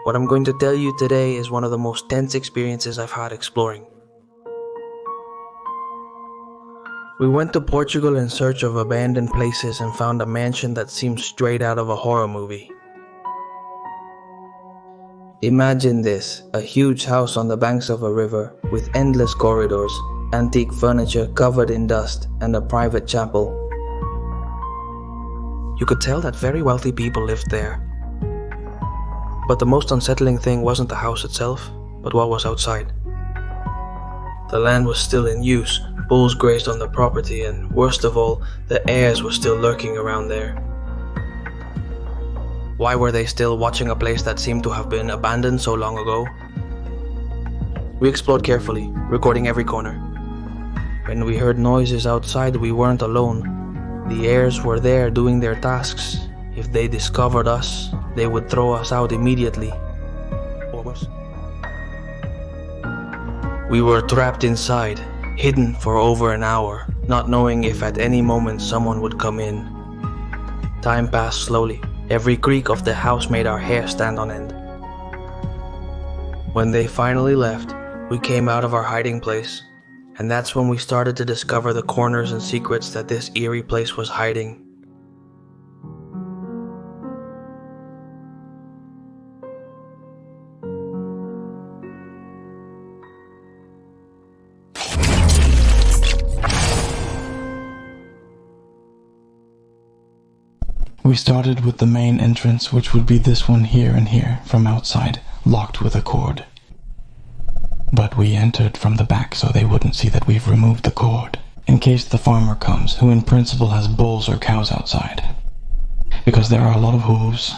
What I'm going to tell you today is one of the most tense experiences I've had exploring. We went to Portugal in search of abandoned places and found a mansion that seemed straight out of a horror movie. Imagine this, a huge house on the banks of a river with endless corridors, antique furniture covered in dust, and a private chapel. You could tell that very wealthy people lived there. But the most unsettling thing wasn't the house itself, but what was outside. The land was still in use, bulls grazed on the property, and worst of all, the heirs were still lurking around there. Why were they still watching a place that seemed to have been abandoned so long ago? We explored carefully, recording every corner. When we heard noises outside, we weren't alone. The heirs were there doing their tasks. If they discovered us, they would throw us out immediately. Or worse. We were trapped inside, hidden for over an hour, not knowing if at any moment someone would come in. Time passed slowly. Every creak of the house made our hair stand on end. When they finally left, we came out of our hiding place, and that's when we started to discover the corners and secrets that this eerie place was hiding. We started with the main entrance, which would be this one here and here, from outside, locked with a cord. But we entered from the back so they wouldn't see that we've removed the cord, in case the farmer comes, who in principle has bulls or cows outside. Because there are a lot of hooves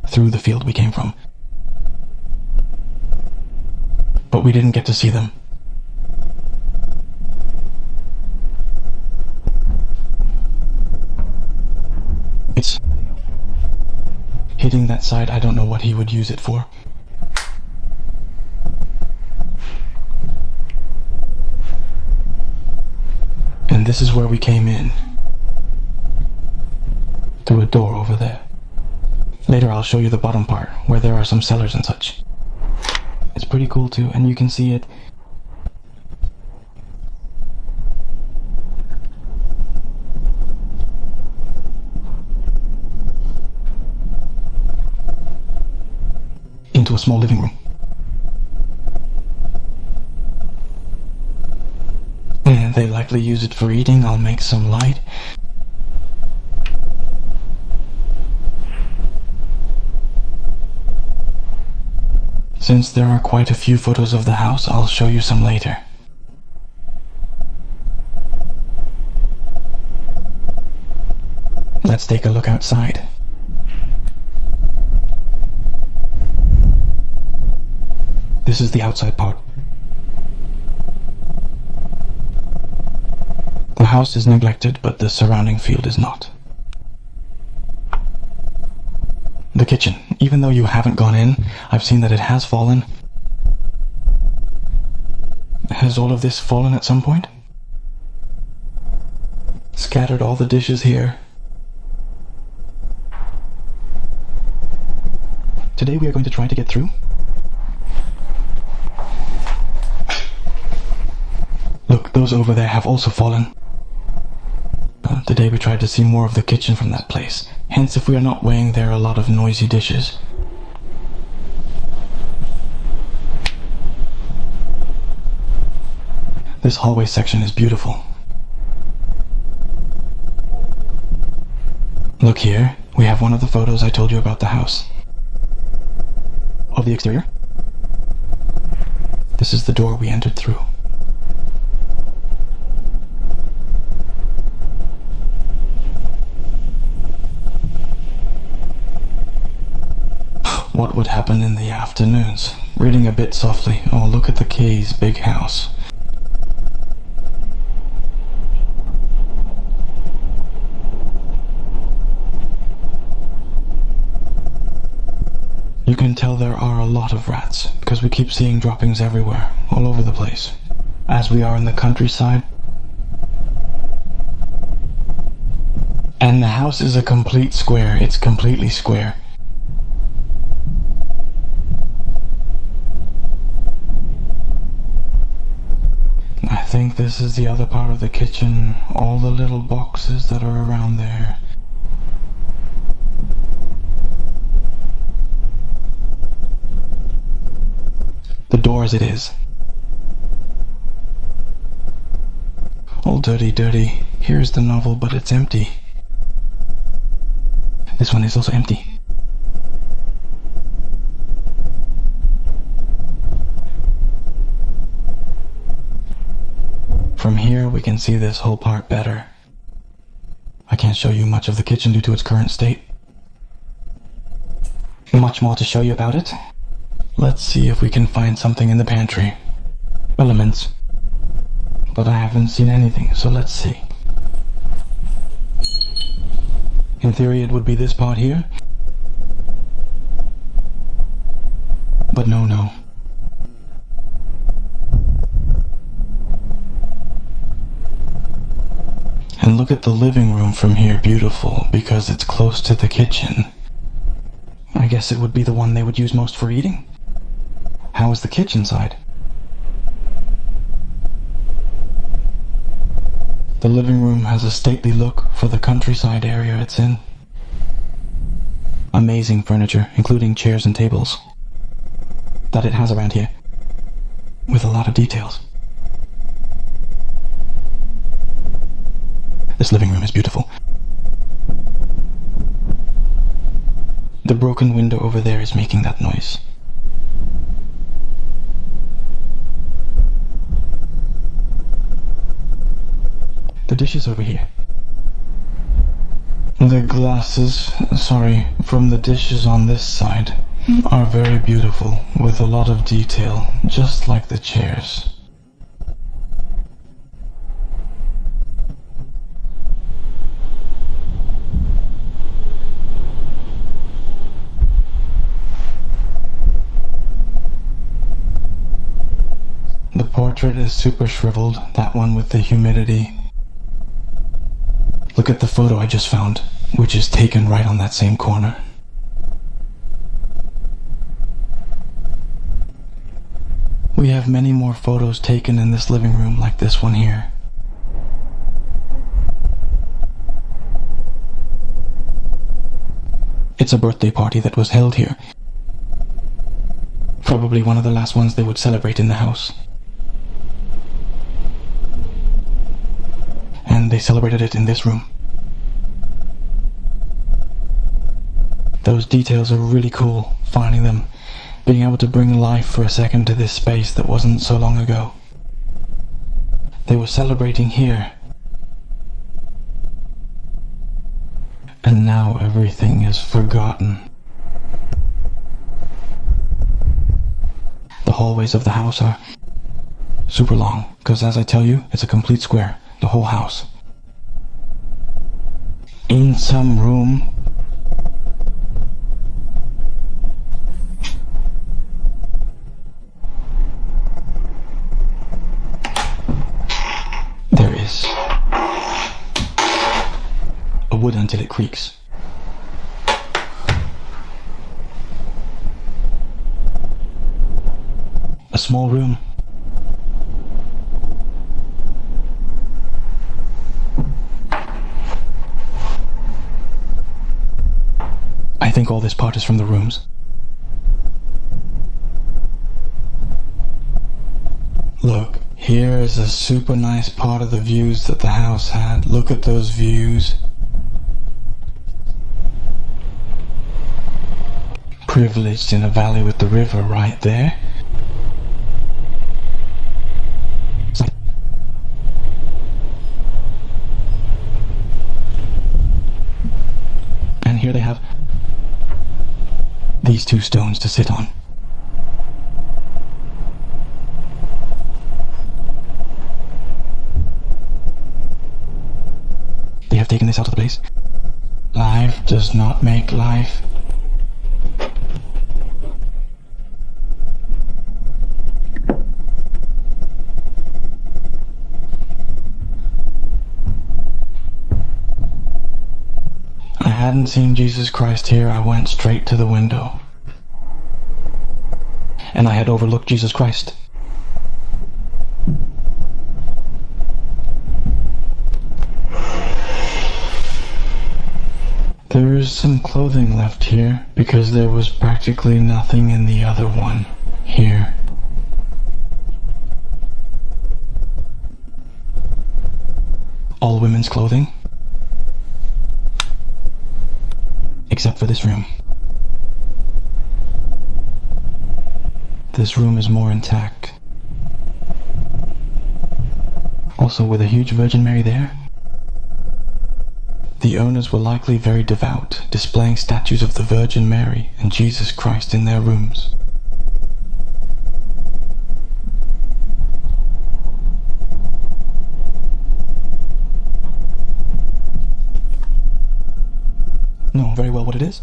through the field we came from. But we didn't get to see them. It's hitting that side. I don't know what he would use it for. And this is where we came in. Through a door over there. Later I'll show you the bottom part, where there are some cellars and such. It's pretty cool too, and you can see it. Into a small living room. And they likely use it for eating. I'll make some light. Since there are quite a few photos of the house, I'll show you some later. Let's take a look outside. This is the outside part. The house is neglected, but the surrounding field is not. The kitchen. Even though you haven't gone in, I've seen that it has fallen. Has all of this fallen at some point? Scattered all the dishes here. Today we are going to try to get through. Look, those over there have also fallen. Today we tried to see more of the kitchen from that place. Hence, if we are not weighing, there are a lot of noisy dishes. This hallway section is beautiful. Look here, we have one of the photos I told you about the house. Of the exterior. This is the door we entered through. What would happen in the afternoons? Reading a bit softly. Oh, look at the K's big house. You can tell there are a lot of rats, because we keep seeing droppings everywhere, all over the place. As we are in the countryside. And the house is a complete square. It's completely square. think this is the other part of the kitchen. All the little boxes that are around there. The doors it is. All dirty. Here's the novel, but it's empty. This one is also empty. From here, we can see this whole part better. I can't show you much of the kitchen due to its current state. Much more to show you about it. Let's see if we can find something in the pantry. Elements. But I haven't seen anything, so let's see. In theory, it would be this part here. But no. And look at the living room from here, beautiful, because it's close to the kitchen. I guess it would be the one they would use most for eating. How is the kitchen side? The living room has a stately look for the countryside area it's in. Amazing furniture, including chairs and tables, that it has around here, with a lot of details. This living room is beautiful. The broken window over there is making that noise. The dishes over here. The glasses, from the dishes on this side, are very beautiful, with a lot of detail, just like the chairs. The portrait is super shriveled, that one with the humidity. Look at the photo I just found, which is taken right on that same corner. We have many more photos taken in this living room like this one here. It's a birthday party that was held here. Probably one of the last ones they would celebrate in the house. And they celebrated it in this room. Those details are really cool, finding them, being able to bring life for a second to this space that wasn't so long ago. They were celebrating here. And now everything is forgotten. The hallways of the house are super long, because as I tell you, it's a complete square. The whole house. In some room, there is a wood until it creaks. A small room. I think all this part is from the rooms. Look, here is a super nice part of the views that the house had. Look at those views. Privileged in a valley with the river right there. And here they have these two stones to sit on. They have taken this out of the place. Life does not make life. I hadn't seen Jesus Christ here. I went straight to the window. And I had overlooked Jesus Christ. some clothing left here because there was practically nothing in the other one here. All women's clothing, except for this room. This room is more intact. Also with a huge Virgin Mary there. The owners were likely very devout, displaying statues of the Virgin Mary and Jesus Christ in their rooms. Know very well what it is?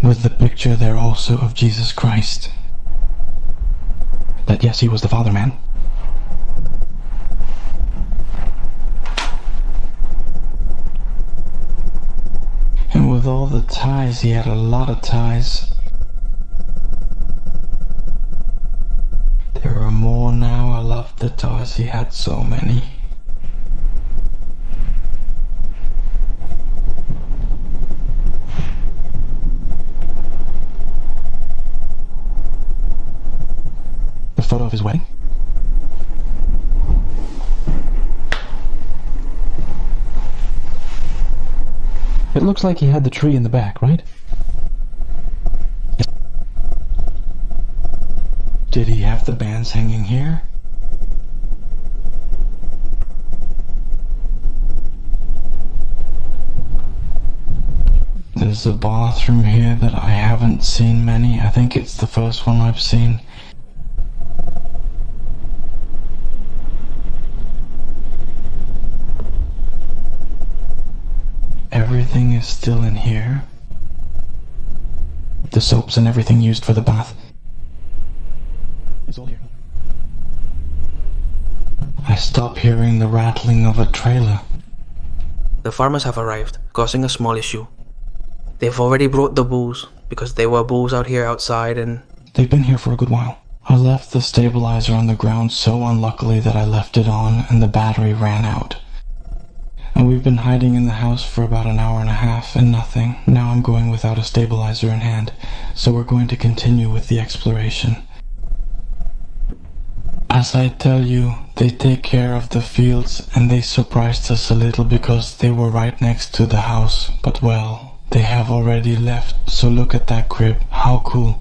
With the picture there also of Jesus Christ. That yes, he was the Father Man. And with all the ties, he had a lot of ties. There are more now. I love the ties. He had so many. The photo of his wedding. It looks like he had the tree in the back, right? Did he have the bands hanging here? There's a bathroom here that I haven't seen many. I think it's the first one I've seen. Everything is still in here. The soaps and everything used for the bath. It's all here. I stop hearing the rattling of a trailer. The farmers have arrived, causing a small issue. They've already brought the bulls, because there were bulls out here outside and... They've been here for a good while. I left the stabilizer on the ground so unluckily that I left it on and the battery ran out. And we've been hiding in the house for about an hour and a half and nothing. Now I'm going without a stabilizer in hand, so we're going to continue with the exploration. As I tell you, they take care of the fields and they surprised us a little because they were right next to the house. But well, they have already left, so look at that crib. How cool.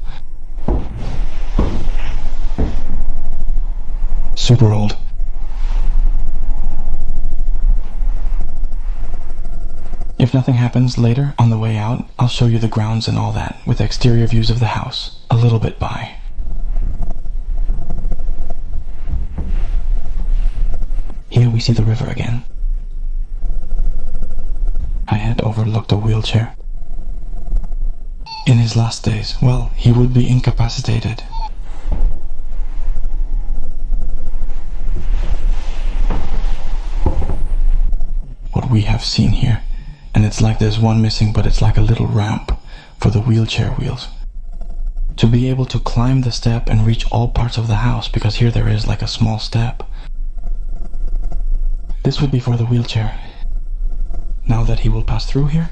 Super old. If nothing happens later, on the way out, I'll show you the grounds and all that, with exterior views of the house, a little bit by. Here we see the river again. I had overlooked a wheelchair. In his last days, well, he would be incapacitated. What we have seen here. And it's like there's one missing, but it's like a little ramp for the wheelchair wheels. To be able to climb the step and reach all parts of the house, because here there is like a small step. This would be for the wheelchair. Now that he will pass through here?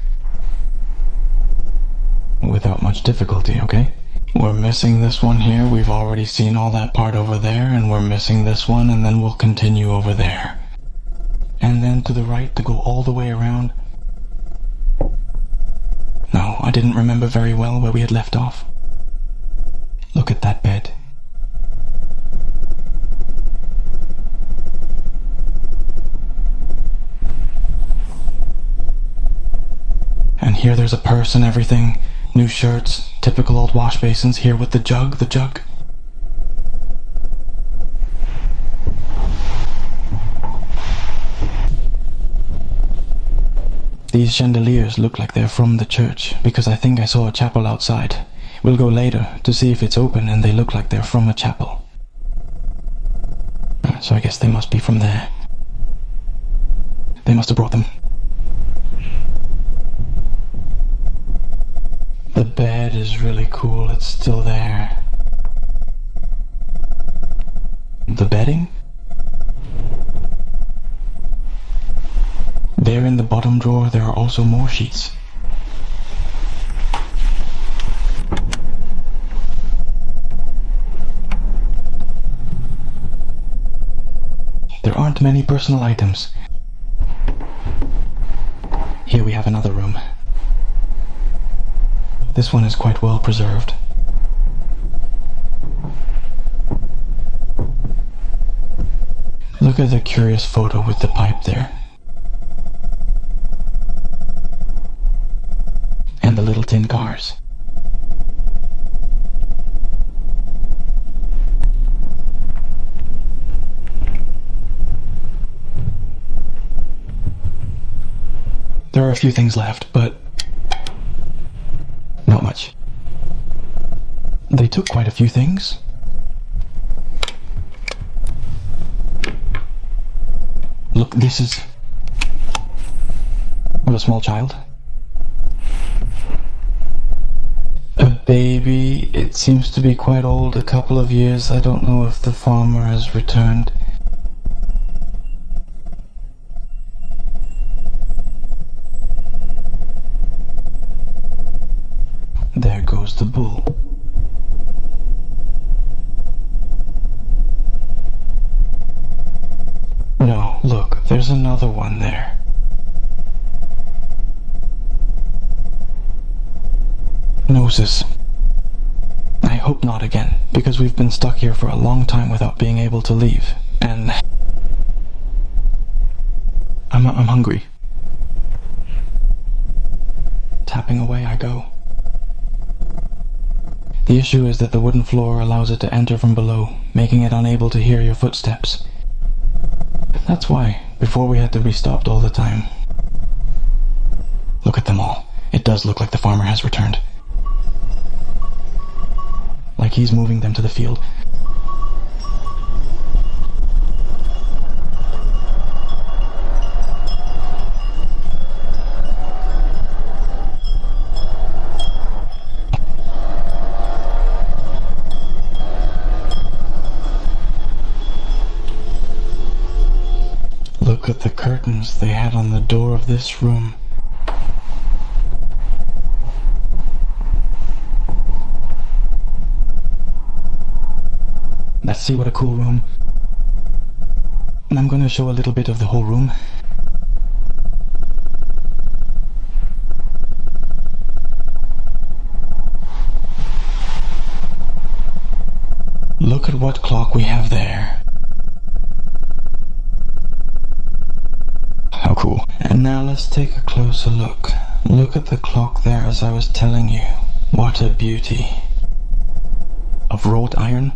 Without much difficulty, okay? We're missing this one here, we've already seen all that part over there, and we're missing this one, and then we'll continue over there. And then to the right to go all the way around. No, I didn't remember very well where we had left off. Look at that bed. And here there's a purse and everything. New shirts, typical old wash basins here with the jug. These chandeliers look like they're from the church, because I think I saw a chapel outside. We'll go later to see if it's open, and they look like they're from a chapel. So I guess they must be from there. They must have brought them. The bed is really cool, it's still there. The bedding? There in the bottom drawer there are also more sheets. There aren't many personal items. Here we have another room. This one is quite well preserved. Look at the curious photo with the pipe there. And the little tin cars. There are a few things left, but not much. They took quite a few things. Look, this is of a small child. A baby. It seems to be quite old, a couple of years. I don't know if the farmer has returned. There goes the bull. No, look, there's another one there. Noses. I hope not again, because we've been stuck here for a long time without being able to leave, and I'm hungry. Tapping away I go. The issue is that the wooden floor allows it to enter from below, making it unable to hear your footsteps. That's why, before we had to be stopped all the time. Look at them all. It does look like the farmer has returned. Like he's moving them to the field. Look at the curtains they had on the door of this room. Let's see, what a cool room. And I'm going to show a little bit of the whole room. Look at what clock we have there. How cool. And now let's take a closer look. Look at the clock there, as I was telling you. What a beauty. Of wrought iron.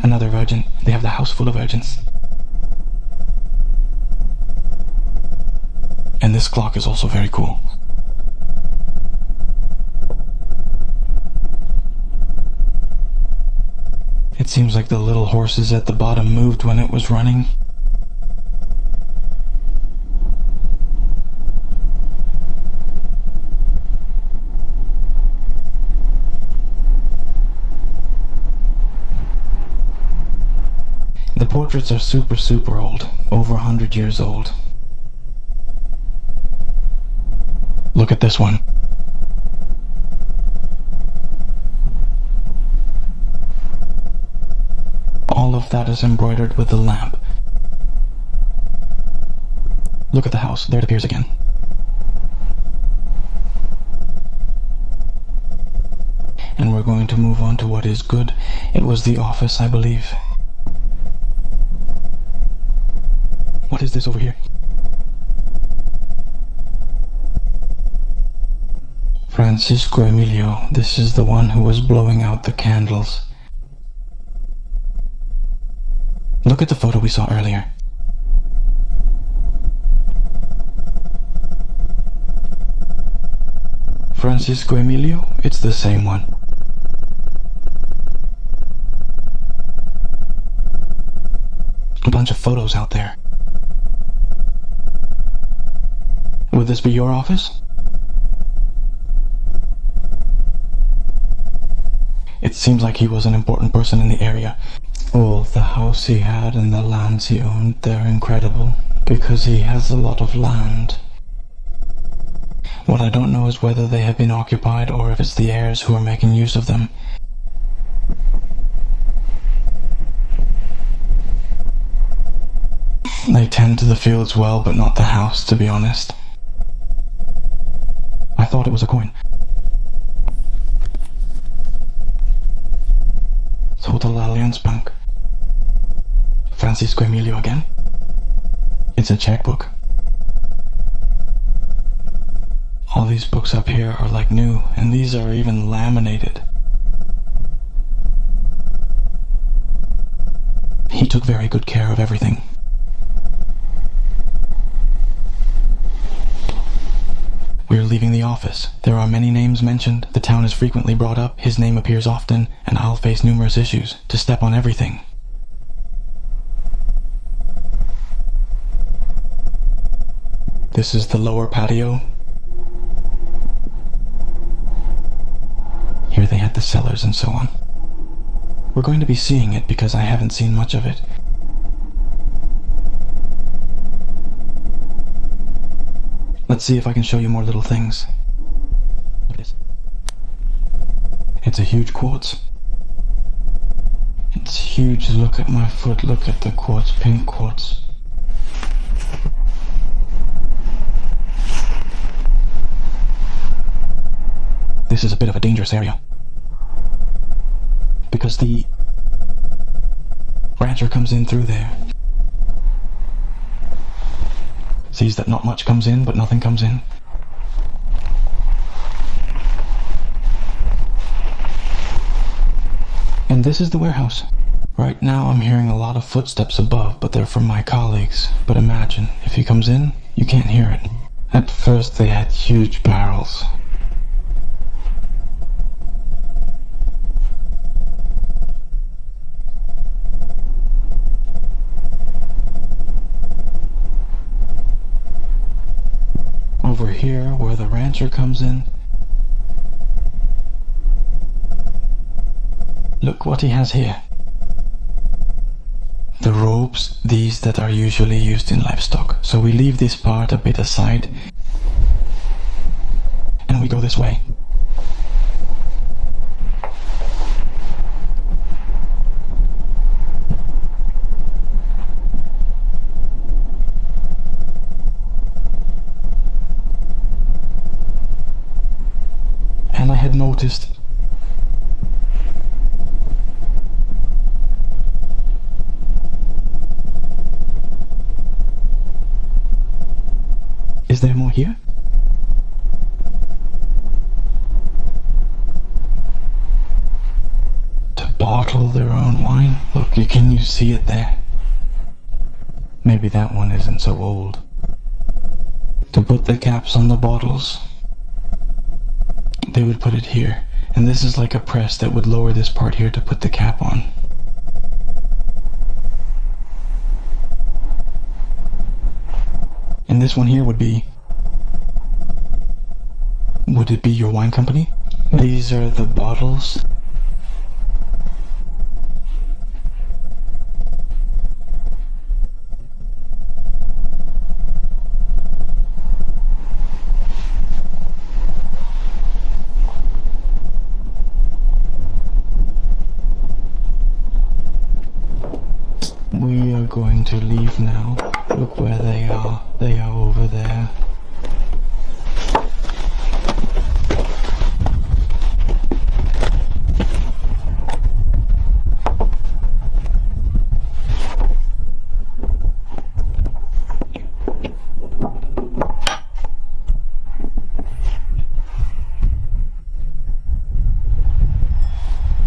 Another virgin. They have the house full of virgins. And this clock is also very cool. It seems like the little horses at the bottom moved when it was running. The portraits are super old, over 100 years old. Look at this one. All of that is embroidered with the lamp. Look at the house, there it appears again. And we're going to move on to what is good. It was the office, I believe. What is this over here? Francisco Emilio, this is the one who was blowing out the candles. Look at the photo we saw earlier. Francisco Emilio, it's the same one. A bunch of photos out there. Would this be your office? It seems like he was an important person in the area. Oh, the house he had and the lands he owned, they're incredible, because he has a lot of land. What I don't know is whether they have been occupied or if it's the heirs who are making use of them. They tend to the fields well, but not the house, to be honest. I thought it was a coin. Total Alliance Bank. Francisco Emilio again? It's a checkbook. All these books up here are like new, and these are even laminated. He took very good care of everything. We're leaving the office. There are many names mentioned, the town is frequently brought up, his name appears often, and I'll face numerous issues, to step on everything. This is the lower patio. Here they had the cellars and so on. We're going to be seeing it because I haven't seen much of it. Let's see if I can show you more little things. Look at this. It's a huge quartz. It's huge. Look at my foot. Look at the quartz. Pink quartz. This is a bit of a dangerous area. Because the rancher comes in through there. Sees that not much comes in, but nothing comes in. And this is the warehouse. Right now I'm hearing a lot of footsteps above, but they're from my colleagues. But imagine, if he comes in, you can't hear it. At first they had huge barrels. Over here, where the rancher comes in, look what he has here. The ropes, these that are usually used in livestock. So we leave this part a bit aside, and we go this way. And I had noticed is there more here? To bottle their own wine? Look, can you see it there? Maybe that one isn't so old. To put the caps on the bottles, they would put it here, and this is like a press that would lower this part here to put the cap on. And this one here would it be your wine company? These are the bottles. We are going to leave now. Look where they are. They are over there.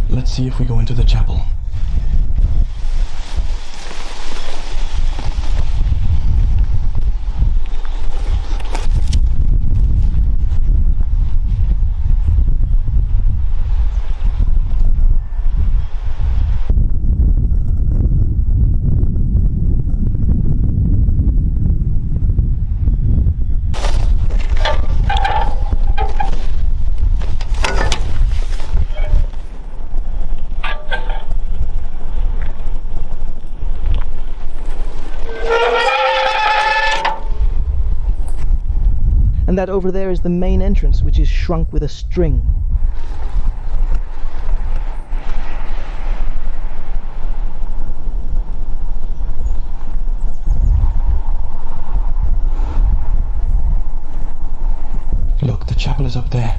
Let's see if we go into the chapel. And that over there is the main entrance, which is shrunk with a string. Look, the chapel is up there.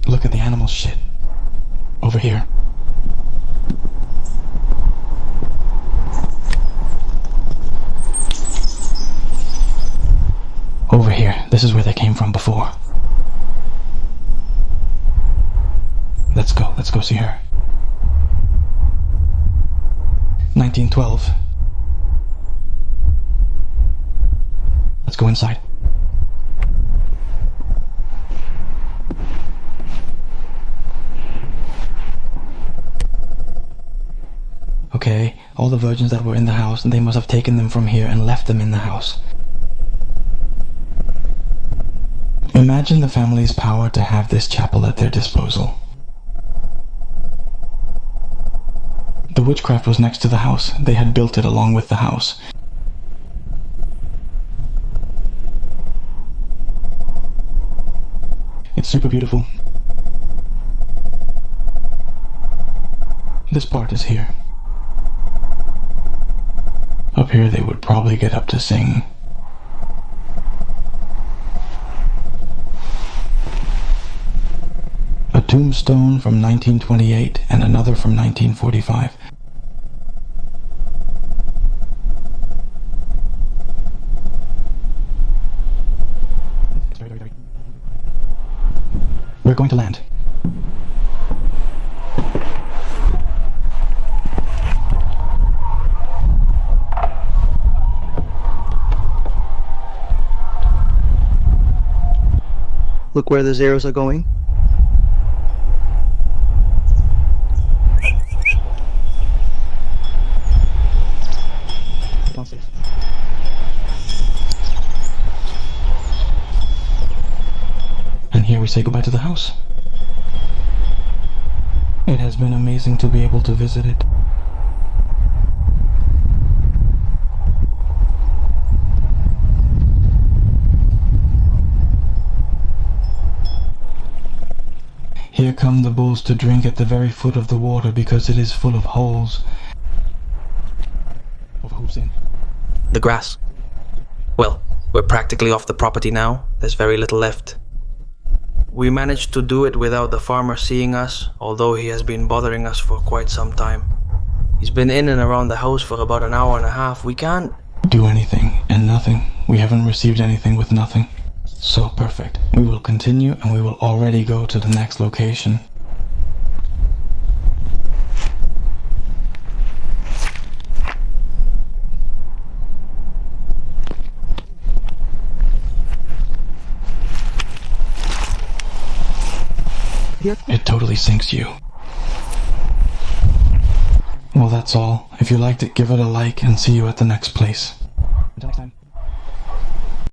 Look at the animal shit. Over here. Over here. This is where they came from before. Let's go see her. 1912. Let's go inside. Okay, all the virgins that were in the house, they must have taken them from here and left them in the house. Imagine the family's power to have this chapel at their disposal. The witchcraft was next to the house. They had built it along with the house. It's super beautiful. This part is here. Up here they would probably get up to sing. A tombstone from 1928 and another from 1945. We're going to land. Look where the arrows are going. And here we say goodbye to the house. It has been amazing to be able to visit it. Here come the bulls to drink at the very foot of the water because it is full of holes. Of hooves in. The grass. Well, we're practically off the property now. There's very little left. We managed to do it without the farmer seeing us, although he has been bothering us for quite some time. He's been in and around the house for about an hour and a half. We can't do anything and nothing. We haven't received anything with nothing. So perfect. We will continue and we will already go to the next location. It totally sinks you. Well, that's all. If you liked it, give it a like and see you at the next place.